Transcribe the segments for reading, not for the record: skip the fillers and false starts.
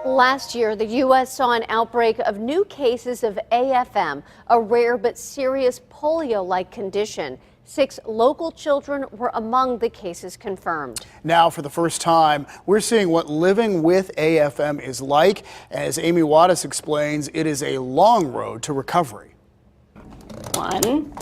Last year, the U.S. saw an outbreak of new cases of AFM, a rare but serious polio-like condition. 6 local children were among the cases confirmed. Now, for the first time, we're seeing what living with AFM is like. As Amy Wadas explains, it is a long road to recovery. 1,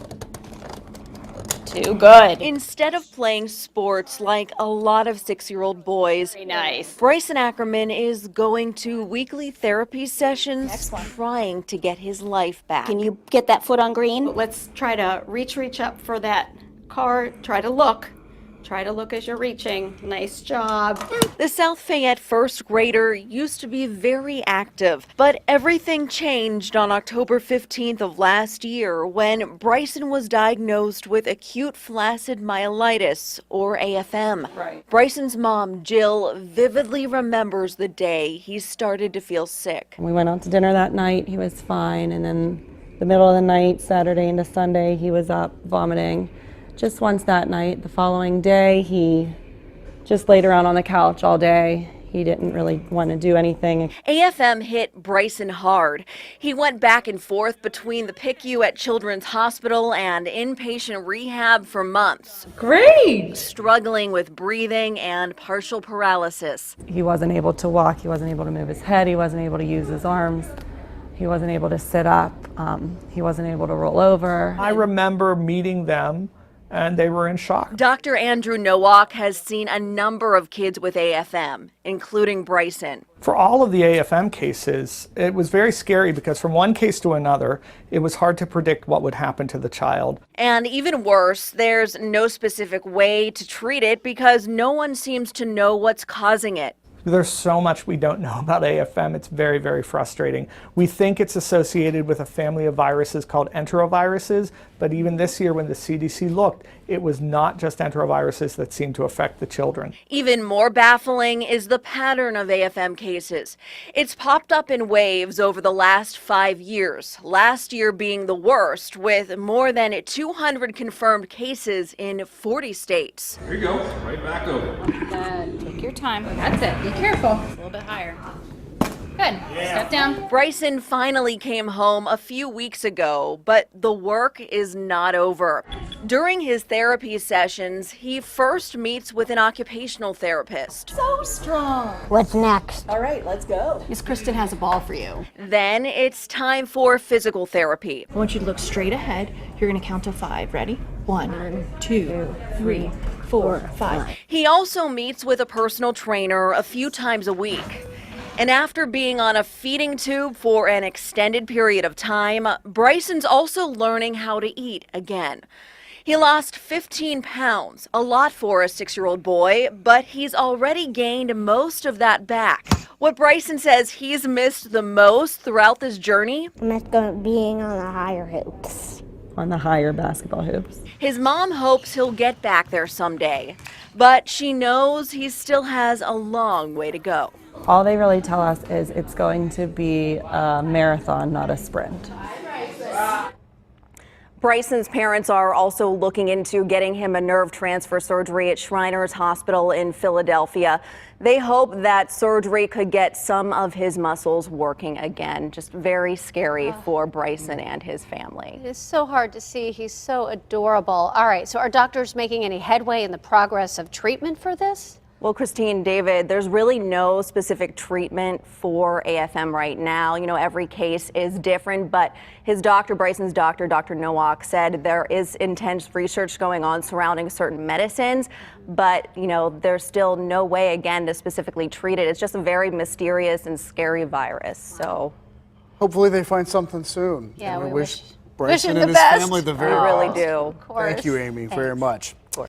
2, good. Instead of playing sports like a lot of 6-year-old boys, Very nice. Bryson Ackerman is going to weekly therapy sessions, trying to get his life back. Can you get that foot on green? Let's try to reach up for that card. Try to look as you're reaching. Nice job. The South Fayette first grader used to be very active, but everything changed on October 15th of last year when Bryson was diagnosed with acute flaccid myelitis, or AFM. Right. Bryson's mom, Jill, vividly remembers the day he started to feel sick. We went out to dinner that night, he was fine, and then the middle of the night, Saturday into Sunday, he was up vomiting. Just once that night. The following day, he just laid around on the couch all day. He didn't really want to do anything. AFM hit Bryson hard. He went back and forth between the PICU at Children's Hospital and inpatient rehab for months. Great! Struggling with breathing and partial paralysis. He wasn't able to walk, he wasn't able to move his head, he wasn't able to use his arms, he wasn't able to sit up, he wasn't able to roll over. I remember meeting them, and they were in shock. Dr. Andrew Nowak has seen a number of kids with AFM, including Bryson. For all of the AFM cases, it was very scary because from one case to another, it was hard to predict what would happen to the child. And even worse, there's no specific way to treat it because no one seems to know what's causing it. There's so much we don't know about AFM. It's very, very frustrating. We think it's associated with a family of viruses called enteroviruses, but even this year when the CDC looked, it was not just enteroviruses that seemed to affect the children. Even more baffling is the pattern of AFM cases. It's popped up in waves over the last 5 years, last year being the worst, with more than 200 confirmed cases in 40 states. Here you go, right back over. Take your time. That's it. Be careful. A little bit higher. Good. Step down. Bryson finally came home a few weeks ago, but the work is not over. During his therapy sessions, he first meets with an occupational therapist. So strong. What's next? All right, let's go. Miss Kristen has a ball for you. Then it's time for physical therapy. I want you to look straight ahead. You're going to count to 5. Ready? 1, 2, 3, 4, 5. He also meets with a personal trainer a few times a week. And after being on a feeding tube for an extended period of time, Bryson's also learning how to eat again. He lost 15 pounds, a lot for a 6-year-old boy, but he's already gained most of that back. What Bryson says he's missed the most throughout this journey? I miss being on the higher hoops. On the higher basketball hoops. His mom hopes he'll get back there someday, but she knows he still has a long way to go. All they really tell us is it's going to be a marathon, not a sprint. Bryson's parents are also looking into getting him a nerve transfer surgery at Shriners Hospital in Philadelphia. They hope that surgery could get some of his muscles working again. Just very scary for Bryson and his family. It's so hard to see. He's so adorable. All right, so are doctors making any headway in the progress of treatment for this? Well, Christine, David, there's really no specific treatment for AFM right now. You know, every case is different, but his doctor, Bryson's doctor, Dr. Nowak, said there is intense research going on surrounding certain medicines, but, you know, there's still no way, again, to specifically treat it. It's just a very mysterious and scary virus, so. Hopefully they find something soon. Yeah, and we wish wish Bryson him and the his best. family the We very really best. do. Of course. Thank you, Amy, very much.